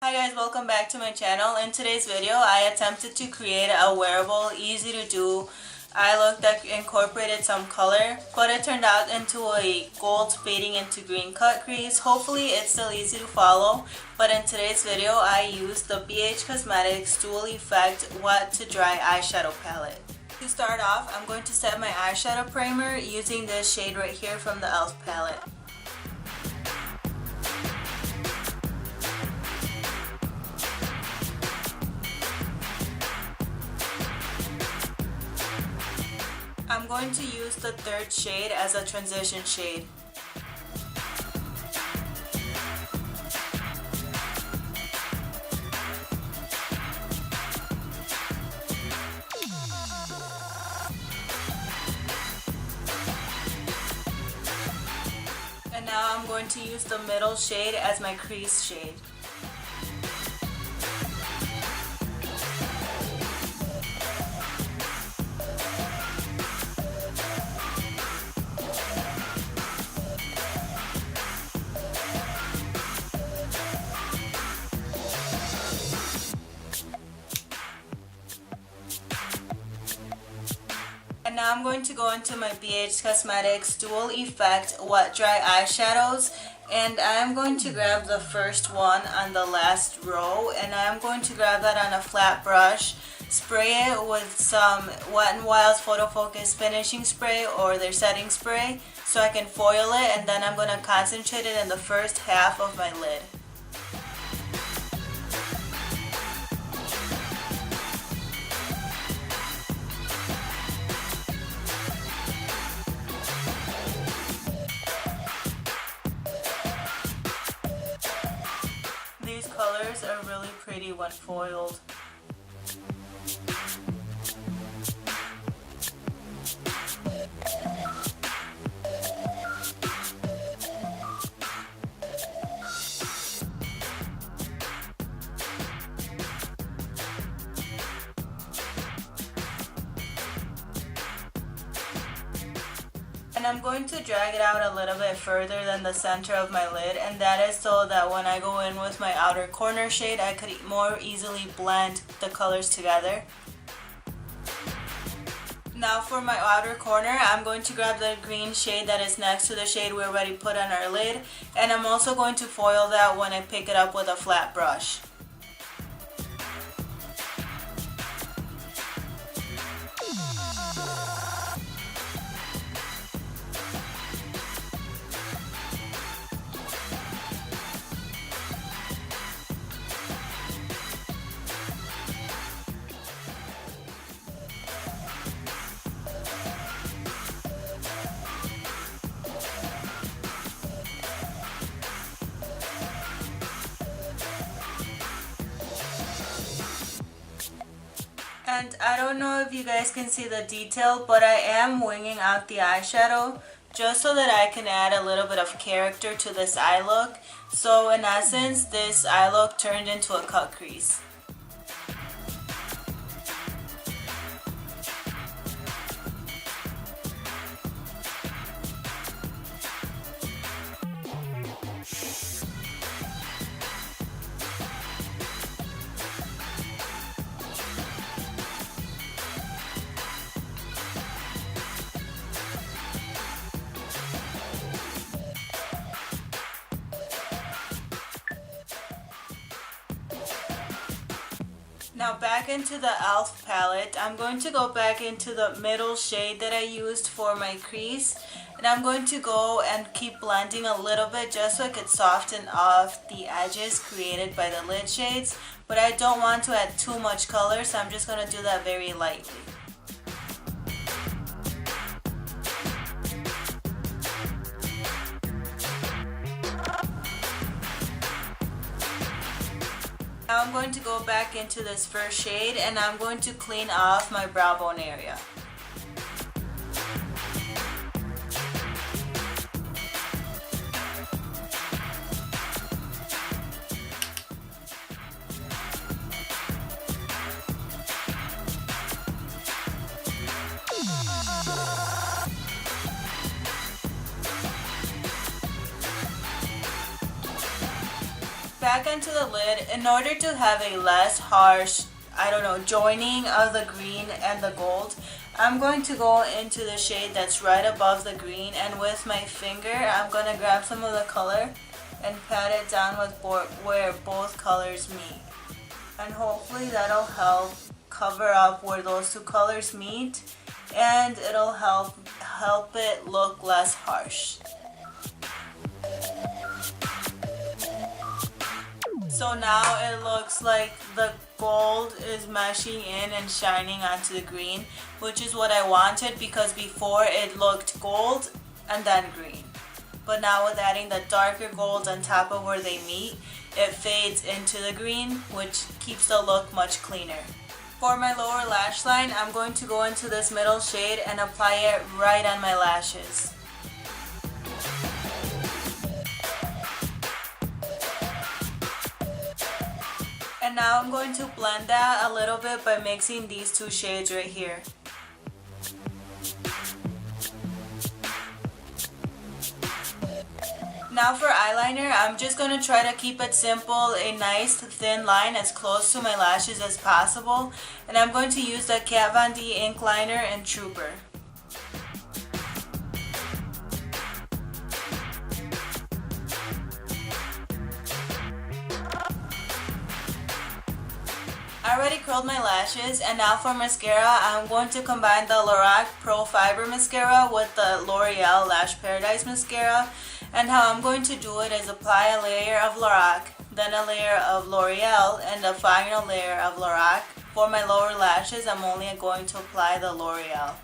Hi guys, welcome back to my channel. In today's video, I attempted to create a wearable, easy to do eye look that incorporated some color, but it turned out into a gold fading into green cut crease. Hopefully it's still easy to follow, but in today's video, I used the BH Cosmetics Dual Effect Wet to Dry Eyeshadow Palette. To start off, I'm going to set my eyeshadow primer using this shade right here from the e.l.f. palette. I'm going to use the third shade as a transition shade. And now I'm going to use the middle shade as my crease shade. And now I'm going to go into my BH Cosmetics Dual Effect Wet Dry Eyeshadows, and I'm going to grab the first one on the last row, and I'm going to grab that on a flat brush, spray it with some Wet n Wild's Photo Focus finishing spray or their setting spray so I can foil it, and then I'm going to concentrate it in the first half of my lid. These colors are really pretty when foiled. And I'm going to drag it out a little bit further than the center of my lid, and that is so that when I go in with my outer corner shade, I could more easily blend the colors together. Now for my outer corner, I'm going to grab the green shade that is next to the shade we already put on our lid, and I'm also going to foil that when I pick it up with a flat brush. And I don't know if you guys can see the detail, but I am winging out the eyeshadow just so that I can add a little bit of character to this eye look. So in essence, this eye look turned into a cut crease. Now back into the e.l.f. palette, I'm going to go back into the middle shade that I used for my crease, and I'm going to go and keep blending a little bit just so I could soften off the edges created by the lid shades, but I don't want to add too much color, so I'm just going to do that very lightly. Now I'm going to go back into this first shade, and I'm going to clean off my brow bone area. back onto the lid, in order to have a less harsh, joining of the green and the gold, I'm going to go into the shade that's right above the green, and with my finger I'm going to grab some of the color and pat it down with where both colors meet. And hopefully that'll help cover up where those two colors meet, and it'll help it look less harsh. So now it looks like the gold is meshing in and shining onto the green, which is what I wanted, because before it looked gold and then green. But now with adding the darker gold on top of where they meet, it fades into the green, which keeps the look much cleaner. For my lower lash line, I'm going to go into this middle shade and apply it right on my lashes. And now I'm going to blend that a little bit by mixing these two shades right here. Now for eyeliner, I'm just going to try to keep it simple, a nice thin line as close to my lashes as possible. And I'm going to use the Kat Von D ink liner in Trooper. I already curled my lashes, and now for mascara, I'm going to combine the Lorac Pro Fiber Mascara with the L'Oreal Lash Paradise Mascara. And how I'm going to do it is apply a layer of Lorac, then a layer of L'Oreal, and a final layer of Lorac. For my lower lashes, I'm only going to apply the L'Oreal.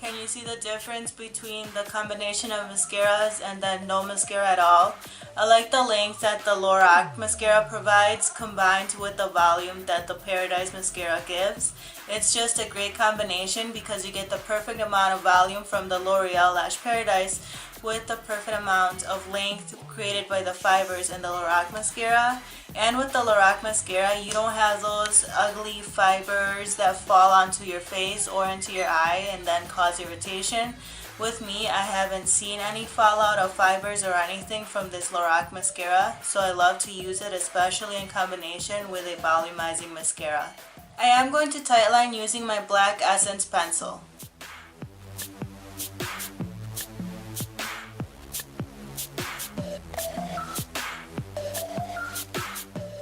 Can you see the difference between the combination of mascaras and then no mascara at all? I like the length that the Lorac mascara provides combined with the volume that the Paradise mascara gives. It's just a great combination because you get the perfect amount of volume from the L'Oreal Lash Paradise with the perfect amount of length created by the fibers in the Lorac mascara. And with the Lorac mascara, you don't have those ugly fibers that fall onto your face or into your eye and then cause irritation. With me, I haven't seen any fallout of fibers or anything from this Lorac mascara, so I love to use it, especially in combination with a volumizing mascara. I am going to tightline using my black Essence pencil.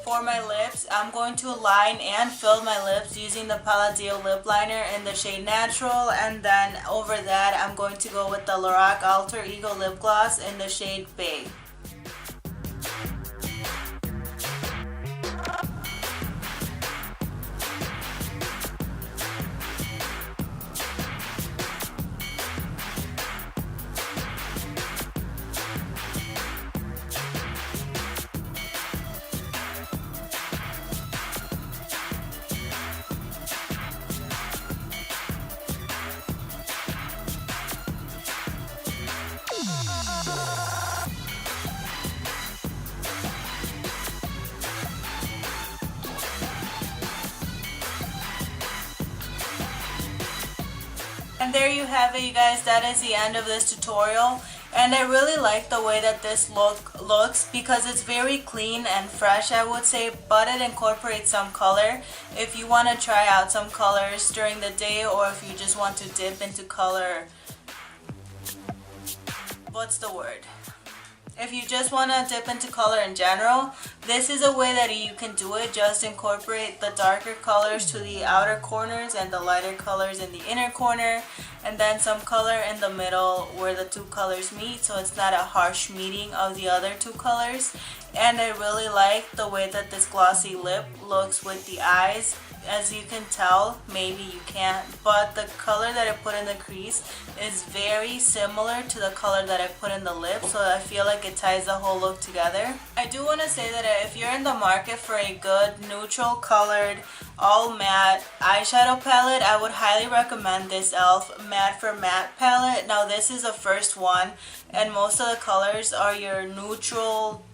For my lips, I'm going to line and fill my lips using the Palladio lip liner in the shade Natural, and then over that I'm going to go with the Lorac Alter Ego lip gloss in the shade Babe. And there you have it, you guys. That is the end of this tutorial, and I really like the way that this look looks because it's very clean and fresh, I would say, but it incorporates some color. If you want to try out some colors during the day, or if you just want to dip into color, if you just want to dip into color in general, this is a way that you can do it. Just incorporate the darker colors to the outer corners and the lighter colors in the inner corner, and then some color in the middle where the two colors meet, so it's not a harsh meeting of the other two colors. And I really like the way that this glossy lip looks with the eyes. as you can tell, maybe you can't, but the color that I put in the crease is very similar to the color that I put in the lip, so I feel like it ties the whole look together. I do want to say that if you're in the market for a good neutral colored all matte eyeshadow palette, I would highly recommend this e.l.f. Matte for Matte palette. Now this is the first one, and most of the colors are your neutral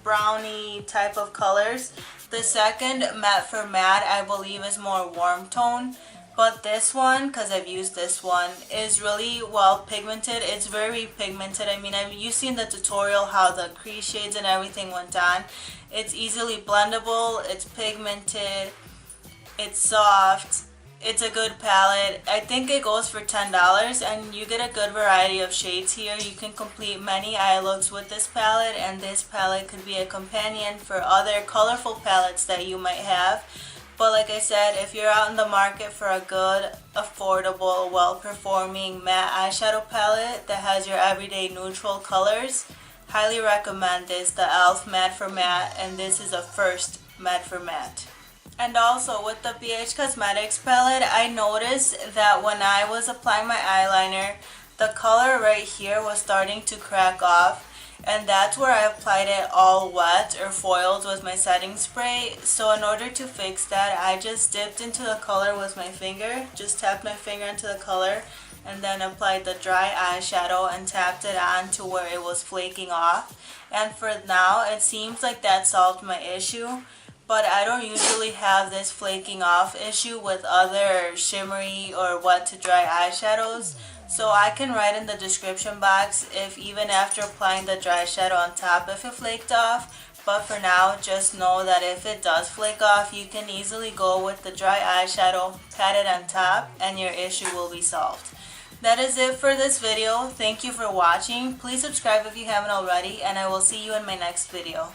brownie type of colors. The second Matte for Matte, I believe, is more warm tone, but this one, because I've used this one, is really well pigmented. It's very pigmented. I mean, you've seen the tutorial how the crease shades and everything went on. It's easily blendable, it's pigmented, it's soft. It's a good palette. I think it goes for $10 and you get a good variety of shades here. You can complete many eye looks with this palette, and this palette could be a companion for other colorful palettes that you might have. But like I said, if you're out in the market for a good, affordable, well-performing matte eyeshadow palette that has your everyday neutral colors, highly recommend this, the e.l.f. Matte for Matte, and this is a first Matte for Matte. And also with the BH Cosmetics palette, I noticed that when I was applying my eyeliner, the color right here was starting to crack off, and that's where I applied it all wet or foiled with my setting spray. So in order to fix that, I just dipped into the color with my finger, just tapped my finger into the color, and then applied the dry eyeshadow and tapped it on to where it was flaking off. And for now, it seems like that solved my issue. But I don't usually have this flaking off issue with other shimmery or wet to dry eyeshadows. So I can write in the description box if even after applying the dry shadow on top if it flaked off. But for now, just know that if it does flake off, you can easily go with the dry eyeshadow, pat it on top, and your issue will be solved. That is it for this video. Thank you for watching. Please subscribe if you haven't already, and I will see you in my next video.